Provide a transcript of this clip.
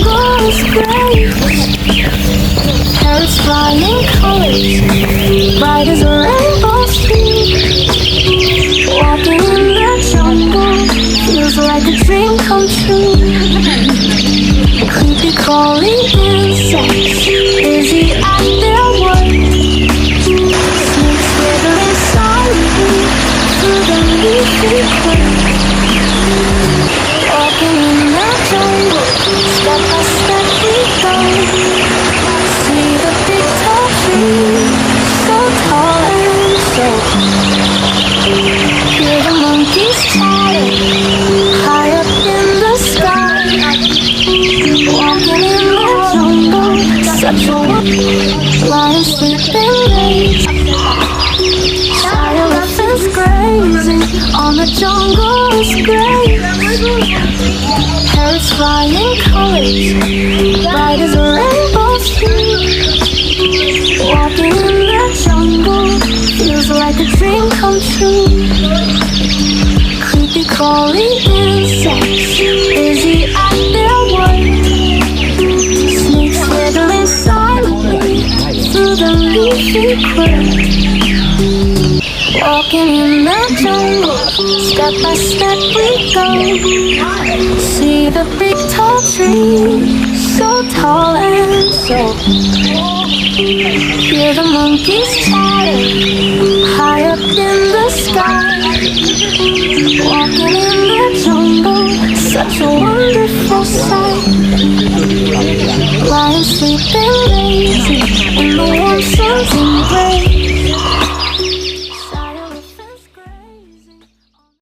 jungle is gray. Parrots flying colors, bright as a rainbow stream. Walking in the jungle feels like a dream come true. Creepy crawling insects, busy at their work. Snakes wriggling silently through the leafy curtain. Walking in the jungle, step by step we go. See the big tall tree, so tall and so. Hear the monkeys chatter, high up in the sky. Walking in the jungle, such a lion sleeping late. Shy elephants grazing on the jungle's grave. Parrots flying colors, bright as a rainbow stream. Walking in the jungle feels like a dream come true. Creepy crawling insects, busy at their work. Snakes wriggling silently through the leafy quilt. Walking in the jungle, step by step we go. See the big tall tree, so tall and so. Hear the monkeys chatter, high up in the sky. Walking in the jungle, such a wonderful sight. Lions sleeping lazy in the warm sun's embrace.